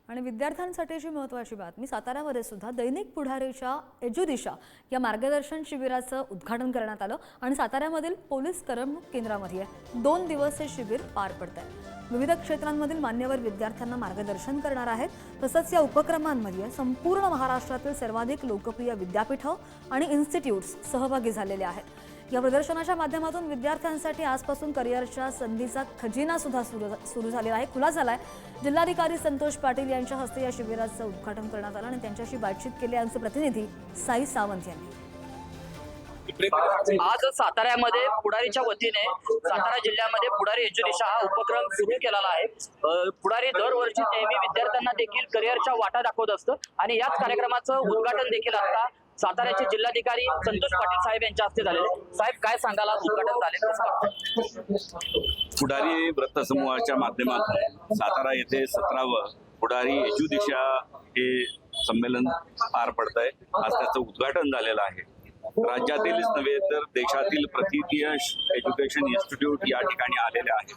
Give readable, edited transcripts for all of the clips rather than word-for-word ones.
आणि विद्यार्थ्यांसाठीची महत्त्वाची बातमी, साताऱ्यामध्ये सुद्धा दैनिक पुढारीच्या एजुदिशा या मार्गदर्शन शिबिराचं उद्घाटन करण्यात आलं आणि साताऱ्यामधील पोलीस करमणूक केंद्रामध्ये 2 दिवस हे शिबिर पार पडतंय। विविध क्षेत्रांमधील मान्यवर विद्यार्थ्यांना मार्गदर्शन करणार आहेत। तसंच या उपक्रमांमध्ये संपूर्ण महाराष्ट्रातील सर्वाधिक लोकप्रिय विद्यापीठं आणि इन्स्टिट्यूट्स सहभागी झालेले आहेत। या प्रदर्शनाच्या माध्यमातून विद्यार्थ्यांसाठी आजपासून करिअरच्या संधीचा खजिना सुद्धा सुरू झालेला आहे, खुला झाला आहे। जिल्हाधिकारी संतोष पाटील यांच्या हस्ते या शिबिराचं उद्घाटन करण्यात आलं आणि त्यांच्याशी बातचीत केली आमचे प्रतिनिधी साई सावंत यांनी। आज साताऱ्यामध्ये पुढारीच्या वतीने सातारा जिल्ह्यामध्ये पुढारी एजुदिशा हा उपक्रम सुरू केलेला आहे। पुढारी दरवर्षी नेहमी विद्यार्थ्यांना देखील करिअरच्या वाटा दाखवत असतं आणि याच कार्यक्रमाचं उद्घाटन देखील आता साताऱ्याचे जिल्हाधिकारी संतोष पाटील साहेब यांच्या हस्ते झालेले। साहेब, काय सांगाल, आज उद्घाटन झाले? पुढारी वृत्तसमूहाच्या माध्यमातून सातारा येथे 17वं पुढारी एजुदिशा हे संमेलन पार पडतंय। आज त्याचं उद्घाटन झालेलं आहे। राज्यातीलच नव्हे तर देशातील प्रथितीय एज्युकेशन इन्स्टिट्यूट या ठिकाणी आलेले आहेत।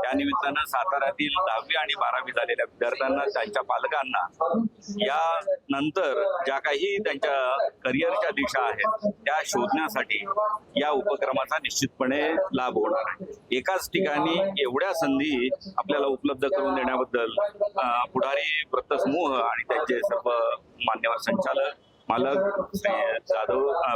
त्यानिमित्तानं साताऱ्यातील 10वी आणि 12वी झालेल्या विद्यार्थ्यांना, त्यांच्या पालकांना या नंतर ज्या काही त्यांच्या करिअरच्या दिशा आहेत त्या शोधण्यासाठी या उपक्रमाचा निश्चितपणे लाभ होणार आहे। एकाच ठिकाणी एवढ्या संधी आपल्याला उपलब्ध करून देण्याबद्दल पुढारी वृत्तसमूह आणि त्यांचे सर्व मान्यवर संचालक, मालक श्री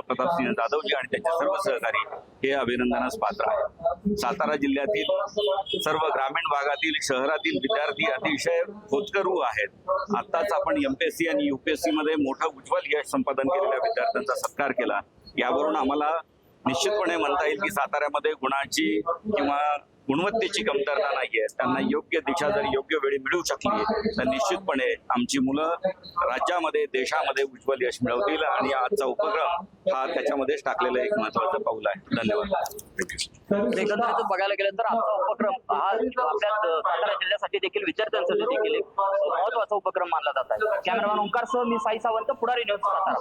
प्रतापसिंह जाधवजी आणि त्यांचे सर्व सहकारी हे अभिनंदनास पात्र आहेत। सातारा जिल्ह्यातील सर्व ग्रामीण भागातील, शहरातील विद्यार्थी अतिशय होतकरू आहेत। आताच आपण MPSC आणि UPSC मध्ये मोठं उज्ज्वल यश संपादन केलेल्या विद्यार्थ्यांचा सत्कार केला। यावरून आम्हाला निश्चितपणे म्हणता येईल की साताऱ्यामध्ये गुणाची किंवा गुणवत्तेची कमतरता नाहीये। त्यांना योग्य दिशा जर योग्य वेळी मिळू शकली तर निश्चितपणे आमची मुलं राज्यामध्ये, देशामध्ये उज्ज्वल यश मिळवतील आणि आजचा उपक्रम हा त्याच्यामध्येच टाकलेलं एक महत्त्वाचं पाऊल आहे। धन्यवाद। एकंदरीत बघायला गेलं तर आजचा उपक्रम हा आपल्या सातारा जिल्ह्यासाठी देखील, विद्यार्थ्यांसाठी देखील एक महत्त्वाचा उपक्रम मानला जात आहे। कॅमेरामॅन ओंकार सह मी साई सावंत, पुढारी न्यूज, सातारा।